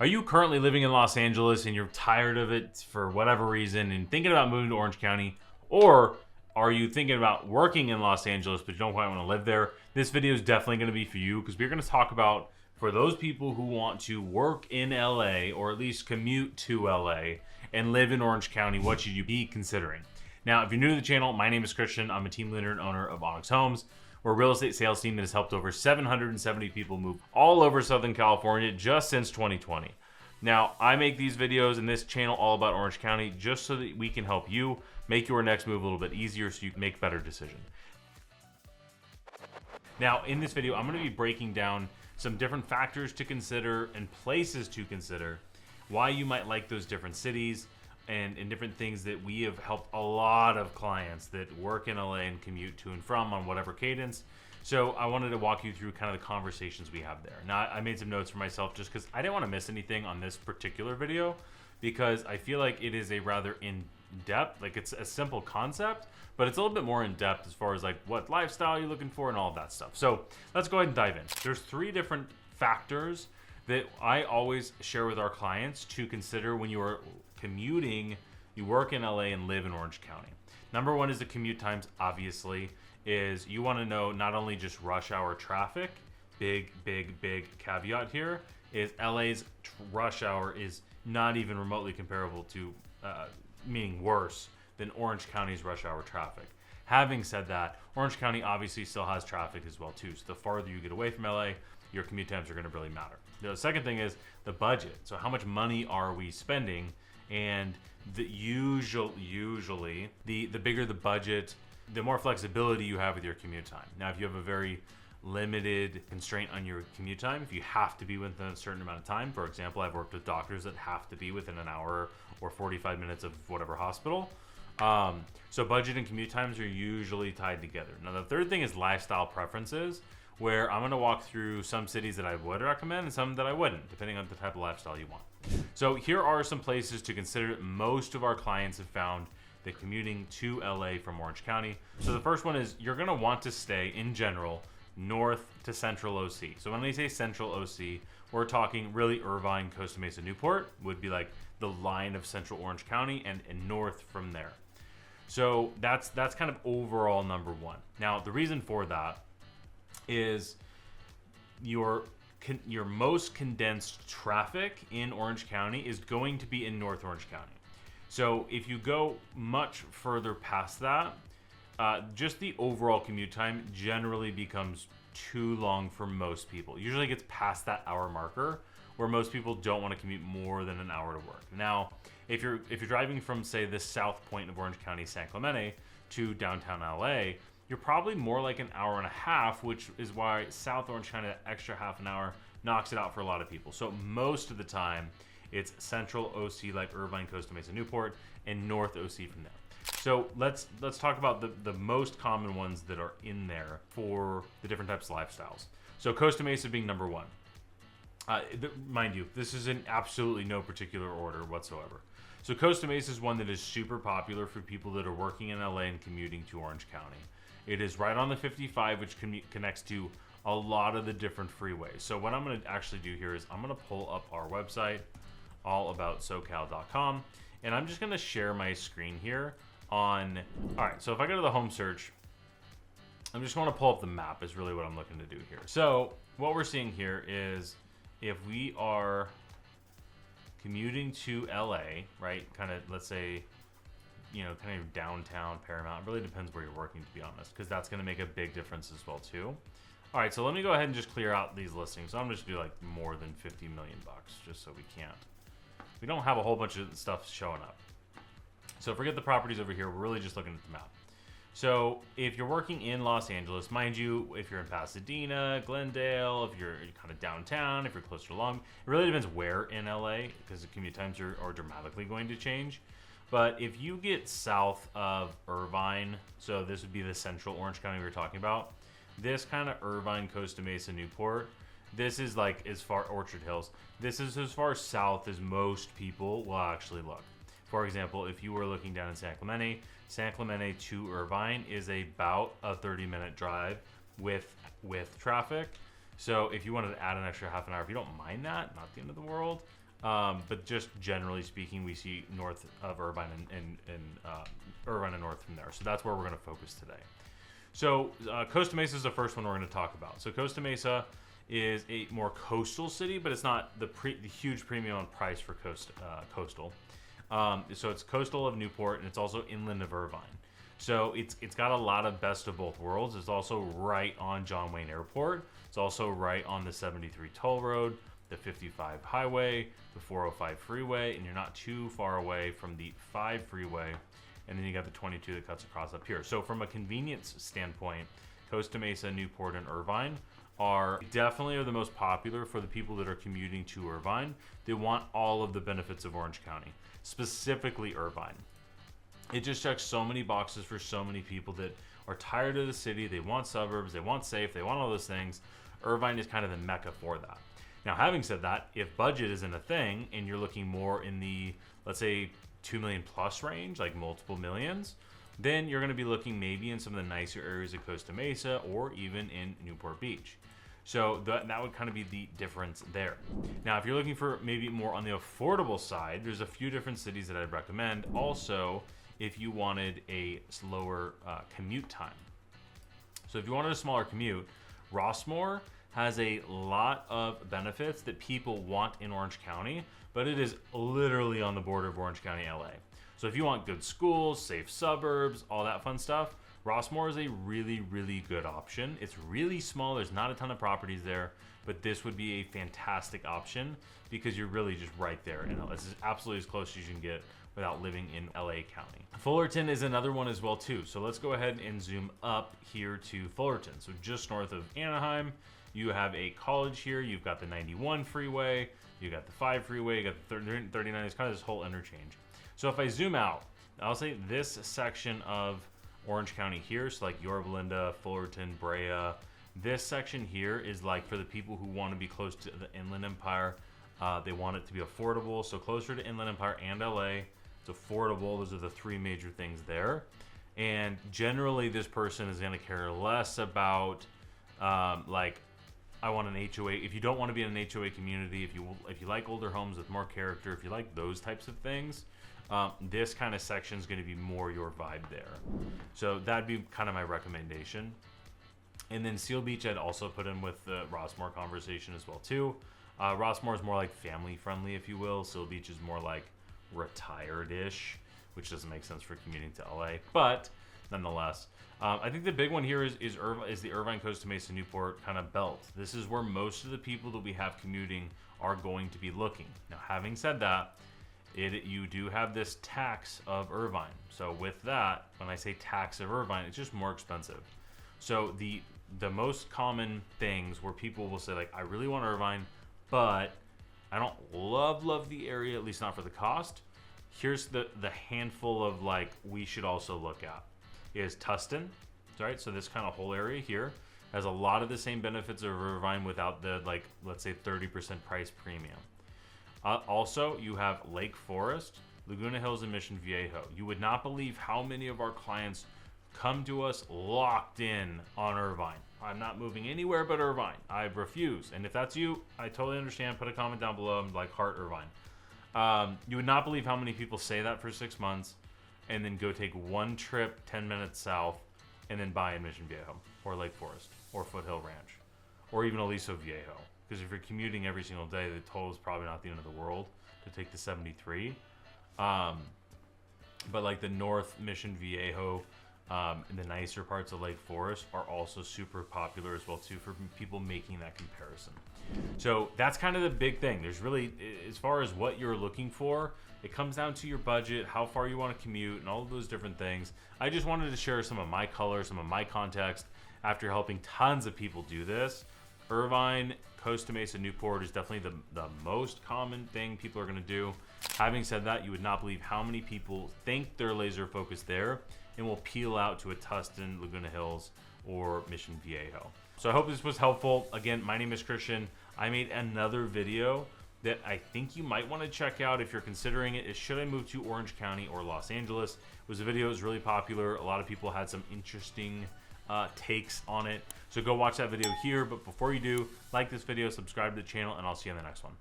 Are you currently living in Los Angeles and you're tired of it for whatever reason and thinking about moving to Orange County? Or are you thinking about working in Los Angeles but you don't quite want to live there? This video is definitely going to be for you because we're going to talk about for those people who want to work in LA or at least commute to LA and live in Orange County, what should you be considering? Now, if you're new to the channel, my name is Christian. I'm a team leader and owner of Onyx Homes. We're a real estate sales team that has helped over 770 people move all over Southern California just since 2020. Now, I make these videos and this channel all about Orange County just so that we can help you make your next move a little bit easier so you can make better decisions. Now, in this video, I'm going to be breaking down some different factors to consider and places to consider, why you might like those different cities, and different things that we have helped a lot of clients that work in LA and commute to and from on whatever cadence. So I wanted to walk you through kind of the conversations we have there. Now, I made some notes for myself just because I didn't want to miss anything on this particular video because I feel like it is a rather in-depth, like it's a simple concept, but it's a little bit more in-depth as far as like what lifestyle you're looking for and all of that stuff. So let's go ahead and dive in. There's 3 different factors that I always share with our clients to consider when you are commuting, you work in LA and live in Orange County. Number 1 is the commute times, obviously, is you want to know not only just rush hour traffic, big caveat here, is LA's rush hour is not even remotely comparable to, meaning worse than Orange County's rush hour traffic. Having said that, Orange County obviously still has traffic as well too, so the farther you get away from LA, your commute times are going to really matter. The second thing is the budget. So how much money are we spending? And usually the bigger the budget, the more flexibility you have with your commute time. Now, if you have a very limited constraint on your commute time, if you have to be within a certain amount of time, for example, I've worked with doctors that have to be within an hour or 45 minutes of whatever hospital. So budget and commute times are usually tied together. Now, the third thing is lifestyle preferences, where I'm going to walk through some cities that I would recommend and some that I wouldn't, depending on the type of lifestyle you want. So here are some places to consider. Most of our clients have found that commuting to LA from Orange County. So the first one is you're going to want to stay, in general, north to central OC. So when they say central OC, we're talking really Irvine, Costa Mesa, Newport would be like the line of central Orange County and north from there. So that's kind of overall number 1. Now, the reason for that is your most condensed traffic in Orange County is going to be in North Orange County. So if you go much further past that, just the overall commute time generally becomes too long for most people. It usually gets past that hour marker where most people don't want to commute more than an hour to work. Now, if you're driving from, say, the south point of Orange County, San Clemente, to downtown LA, you're probably more like an hour and a half, which is why South Orange County, that extra half an hour, knocks it out for a lot of people. So most of the time, it's central OC like Irvine, Costa Mesa, Newport, and north OC from there. So let's talk about the most common ones that are in there for the different types of lifestyles. So Costa Mesa being number 1. Mind you, this is in absolutely no particular order whatsoever. So Costa Mesa is one that is super popular for people that are working in LA and commuting to Orange County. It is right on the 55, which connects to a lot of the different freeways. So what I'm going to actually do here is I'm going to pull up our website, allaboutsocal.com, and I'm just going to share my screen here on... All right, so if I go to the home search, I'm just going to pull up the map is really what I'm looking to do here. So what we're seeing here is if we are commuting to LA, right, kind of, let's say, you know, kind of downtown Paramount. It really depends where you're working, to be honest, because that's going to make a big difference as well too. All right, so let me go ahead and just clear out these listings. So I'm just gonna do like more than 50 million bucks, just so we don't have a whole bunch of stuff showing up. So forget the properties over here. We're really just looking at the map. So if you're working in Los Angeles, mind you, if you're in Pasadena, Glendale, if you're kind of downtown, if you're closer to Long, it really depends where in LA, because the commute times are dramatically going to change. But if you get south of Irvine, so this would be the central Orange County we were talking about, this kind of Irvine, Costa Mesa, Newport, this is like as far Orchard Hills. This is as far south as most people will actually look. For example, if you were looking down in San Clemente to Irvine is about a 30-minute drive with traffic. So if you wanted to add an extra half an hour, if you don't mind that, not the end of the world. But just generally speaking, we see north of Irvine and Irvine and north from there. So that's where we're going to focus today. So Costa Mesa is the first one we're going to talk about. So Costa Mesa is a more coastal city, but it's not the huge premium on price for coastal. So it's coastal of Newport, and it's also inland of Irvine. So it's got a lot of best of both worlds. It's also right on John Wayne Airport. It's also right on the 73 toll road, the 55 highway, the 405 freeway, and you're not too far away from the 5 freeway. And then you got the 22 that cuts across up here. So from a convenience standpoint, Costa Mesa, Newport, and Irvine are definitely the most popular for the people that are commuting to Irvine. They want all of the benefits of Orange County, specifically Irvine. It just checks so many boxes for so many people that are tired of the city. They want suburbs, they want safe, they want all those things. Irvine is kind of the Mecca for that. Now, having said that, if budget isn't a thing and you're looking more in the, let's say, 2 million plus range, like multiple millions, then you're going to be looking maybe in some of the nicer areas of Costa Mesa or even in Newport Beach. So that would kind of be the difference there. Now, if you're looking for maybe more on the affordable side, there's a few different cities that I'd recommend. Also, if you wanted a slower commute time. So if you wanted a smaller commute, Rossmoor has a lot of benefits that people want in Orange County, but it is literally on the border of Orange County, LA. So if you want good schools, safe suburbs, all that fun stuff, Rossmoor is a really, really good option. It's really small. There's not a ton of properties there, but this would be a fantastic option because you're really just right there. And it's absolutely as close as you can get without living in LA County. Fullerton is another one as well too. So let's go ahead and zoom up here to Fullerton. So just north of Anaheim, you have a college here. You've got the 91 freeway, you got the 5 freeway, you got the 39. It's kind of this whole interchange. So if I zoom out, I'll say this section of Orange County here, so like Yorba Linda, Fullerton, Brea, this section here is like for the people who want to be close to the Inland Empire. They want it to be affordable, so closer to Inland Empire and LA. It's affordable. Those are the 3 major things there. And generally, this person is going to care less about like, I want an HOA. If you don't want to be in an HOA community, if you like older homes with more character, if you like those types of things, this kind of section is going to be more your vibe there. So that'd be kind of my recommendation. And then Seal Beach, I'd also put in with the Rossmoor conversation as well too. Rossmoor is more like family friendly, if you will. Seal Beach is more like retired-ish, which doesn't make sense for commuting to LA, but nonetheless. I think the big one here is the Irvine, Costa Mesa, Newport kind of belt. This is where most of the people that we have commuting are going to be looking. Now, having said that, you do have this tax of Irvine. So with that, when I say tax of Irvine, it's just more expensive. So the most common things where people will say, like, I really want Irvine, but I don't love the area, at least not for the cost. Here's the handful of, like, we should also look at. Is Tustin, right? So this kind of whole area here has a lot of the same benefits of Irvine without the, like, let's say 30% price premium. Also, you have Lake Forest, Laguna Hills, and Mission Viejo. You would not believe how many of our clients come to us locked in on Irvine. I'm not moving anywhere but Irvine. I refuse. And if that's you, I totally understand. Put a comment down below. I'm like, heart Irvine. You would not believe how many people say that for 6 months and then go take one trip 10 minutes south and then buy in Mission Viejo or Lake Forest or Foothill Ranch or even Aliso Viejo. Because if you're commuting every single day, the toll is probably not the end of the world to take the 73. But like the North Mission Viejo and the nicer parts of Lake Forest are also super popular as well too for people making that comparison. So that's kind of the big thing. There's really, as far as what you're looking for, it comes down to your budget, how far you want to commute, and all of those different things. I just wanted to share some of my color, some of my context after helping tons of people do this. Irvine, Costa Mesa, Newport is definitely the most common thing people are going to do. Having said that, you would not believe how many people think they're laser focused there and will peel out to a Tustin, Laguna Hills, or Mission Viejo. So I hope this was helpful. Again, my name is Christian. I made another video that I think you might want to check out if you're considering it. Is should I move to Orange County or Los Angeles? It was a video that was really popular. A lot of people had some interesting takes on it. So go watch that video here. But before you do, like this video, subscribe to the channel, and I'll see you in the next one.